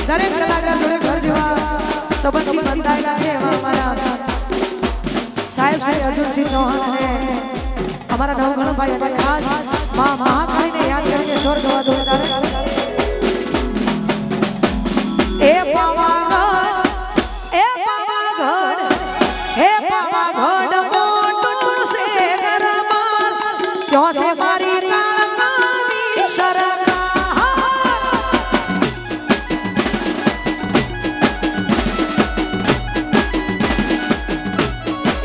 દરેક કલાકાર જોડે ઘર જેવા સંબંધી બંધાયેલા છે એવા અમારા સાહેબ શ્રી અર્જુનસિંહ ચૌહાણ અને અમારા નવઘણભાઈ અને ખાસ માં મહાકાળીને યાદ કરીને સ્વર ગવા દો એ પાવાગઢ હે પાવાગઢ મોટું છે ગરબાર ક્યાં છે મારી કાળકાની સરકાર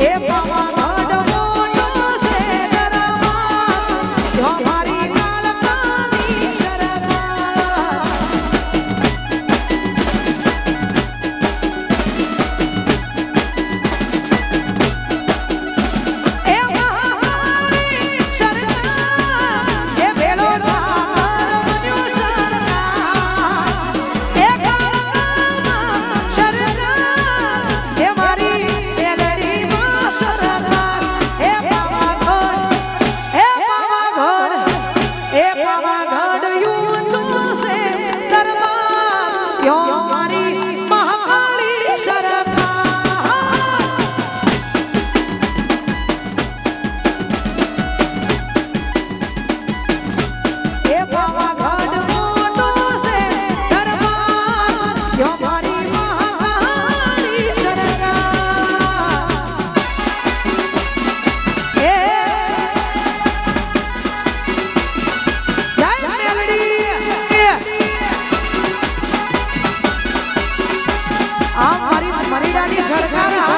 એ પાવાગઢ મોટું છે ગરબાર ક્યાં મારી કાળકાની સરકાર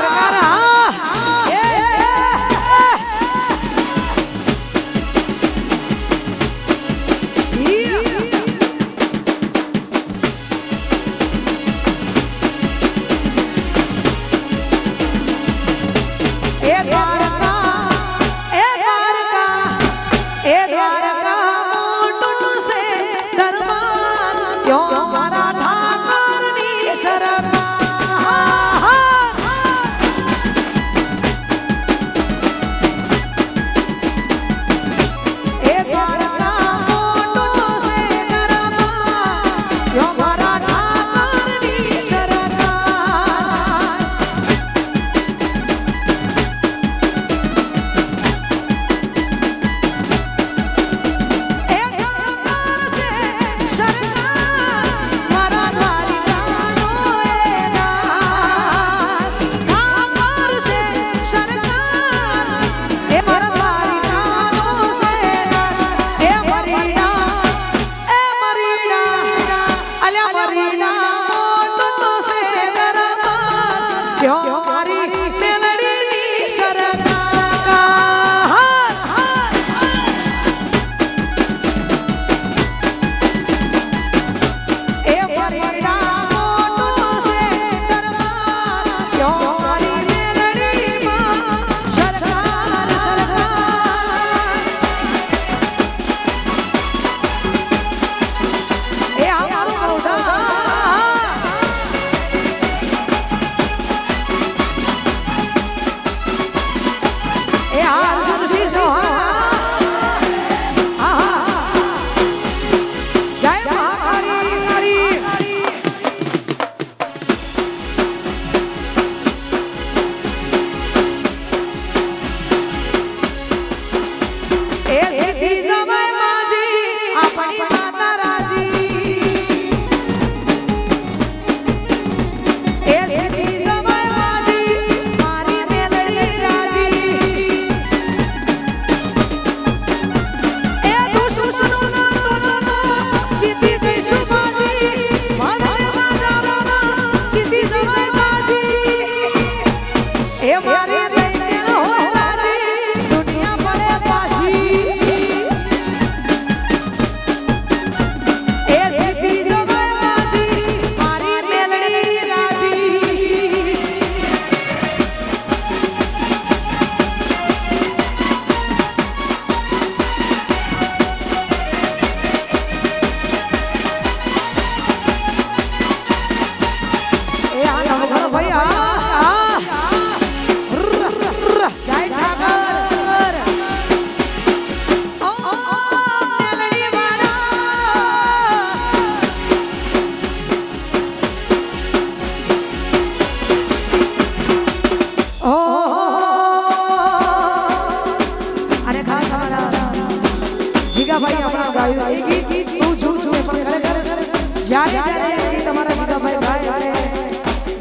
જીગાભાઈ ગાય અને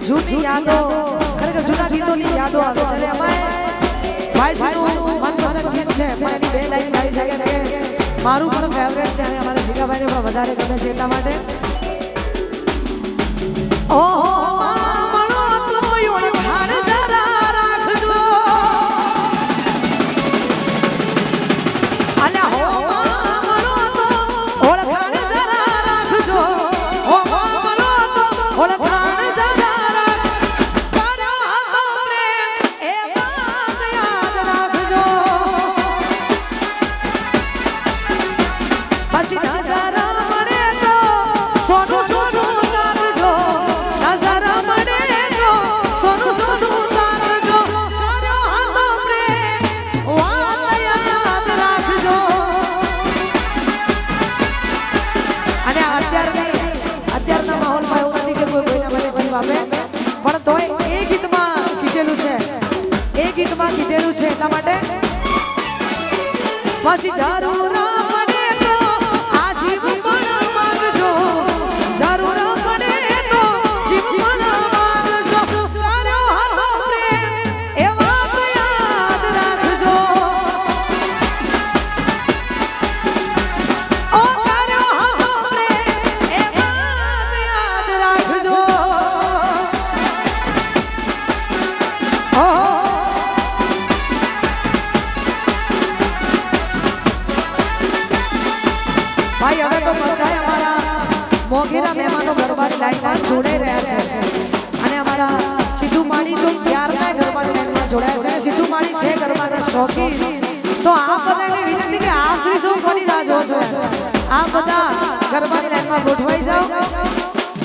જૂની યાદો ખરેખર જૂના ગીતોની યાદો આવે છે અને અમારે ભાઈશ્રીનું મનપસંદ ગીત છે પણ એની બે લાઈન ગાઈ શકે કે મારું પણ ફેવરેટ છે અને અમારા જીગાભાઈને પણ વધારે ગમે છે એટલા માટે ઓહો મામણો તો ઓળખાણ જરા રાખજો અલ્યા હો મામણો તો ઓળખાણ જરા રાખજો હો મામણો તો ઓળખાણ જરા રાખજો તારો તો પ્રેમ એ વાત યાદ રાખજો પછી નજારા મળે તો સોનું સોનું પણ તોય એ ગીતમાં કીધેલું છે એટલા માટે પછી જરૂર પડે તો આ જીવન માંગજો જરૂર પડે તો જીવન માંગજો તારો હતો પ્રેમ એ વાત યાદ રાખજો ઓ તારો હતો પ્રેમ એ વાત યાદ રાખજો ભાઈ હવે તો બધા અમારા મોગેરા મહેમાનો ગરબાની લાઈનમાં જોડાઈ રહ્યા છે અને અમારા સિદ્ધુ માળી તો ત્યારના ગરબાની લાઈનમાં જોડાયા છે સિદ્ધુ માળી છે ગરબાના શોખીન તો આપ બધાને વિનંતી કે આપ શ્રી શું કોની રાહ જોવો છો આપ બધા ગરબાની લાઈનમાં ગોઠવાઈ જાઓ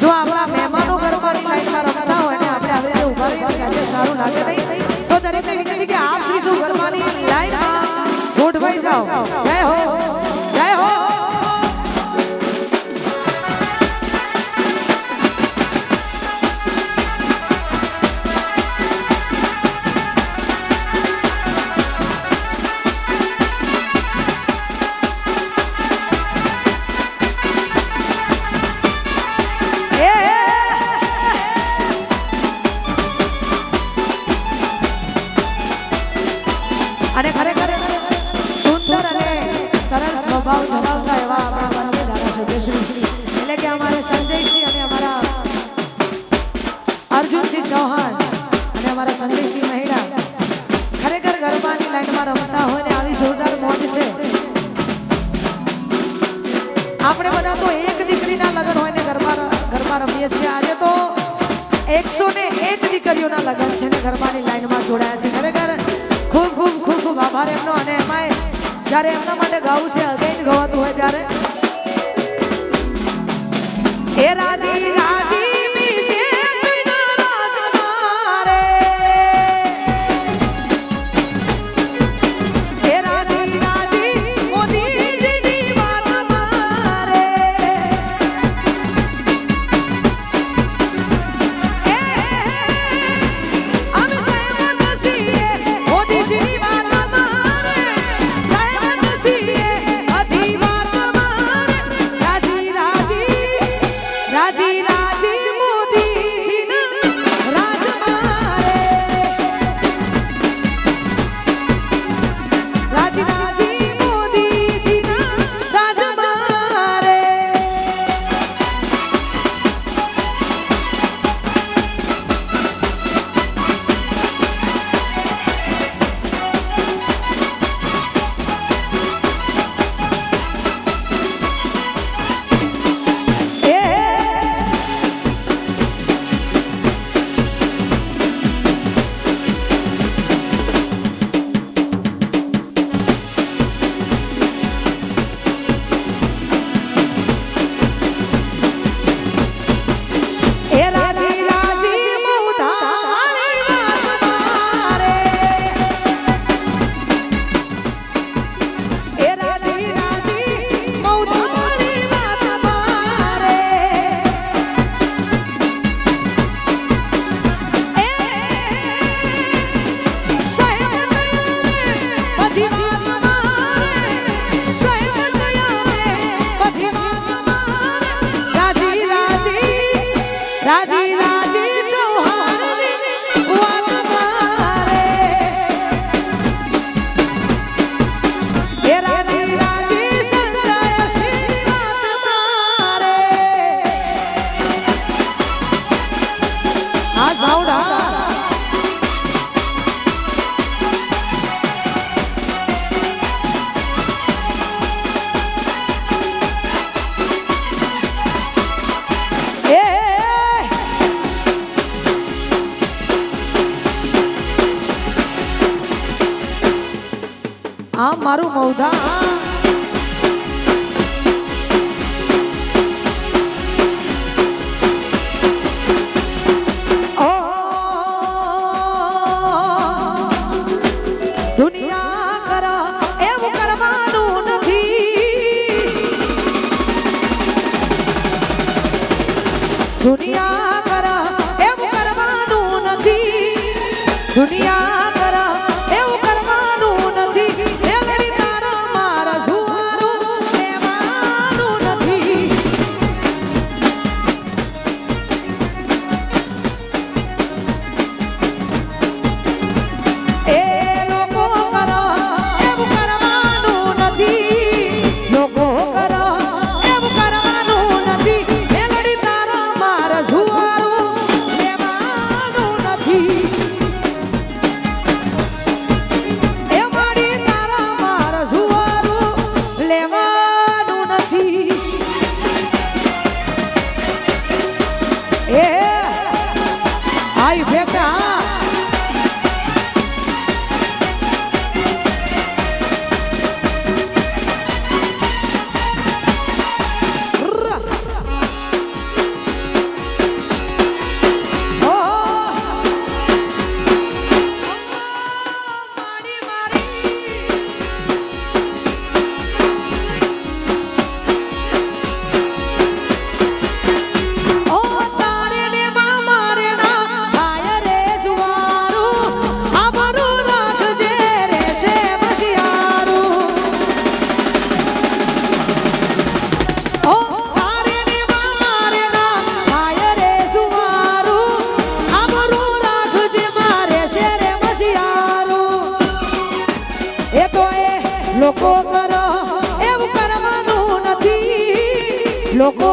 જો આપણા મહેમાનો ગરબાની લાઈનમાં રમતા હોય ને આપણે આવી રીતે ઉભા રહીએ ત્યારે સારું લાગે નહીં તો દરેકને વિનંતી કે આપ શ્રી શું ગરબાની લાઈનમાં ગોઠવાઈ જાઓ જય હો જય હો અને ખરેખર સુંદર અને સરળ સ્વભાવ ધરાવતા એવા આપણા માનનીય ધારાસભ્યશ્રી એટલે કે અમારે સંજયસિંહ અને અમારા અર્જુનસિંહ ચૌહાણ અને અમારા સંજયસિંહ મહેડા ખરેખર ગરબાની લાઈનમાં રમતા હોય ને આવી જોરદાર મોજ છે આપણે બધા તો એક દીકરીના લગ્ન હોય ને ગરબા રમીએ છીએ આજે તો 101 દીકરીઓના લગ્ન છે ને ગરબાની લાઈનમાં જોડાયા છે ખરેખર ખૂબ આભાર એમનો અને એમાંય જ્યારે એમના માટે ગાવું છે અગેન ગવાતું હોય ત્યારે એ રાજી રાજી રાજી અવધાન દુનિયા કરા એવું કરવાનું નથી દુનિયા કરા એવું કરવાનું નથી દુનિયા કરા એવું કરવાનું નથી એ લડી તારા મારા જુવારું લેવાનું નથી એ લોકો કરો એવું કરવાનું નથી લોકો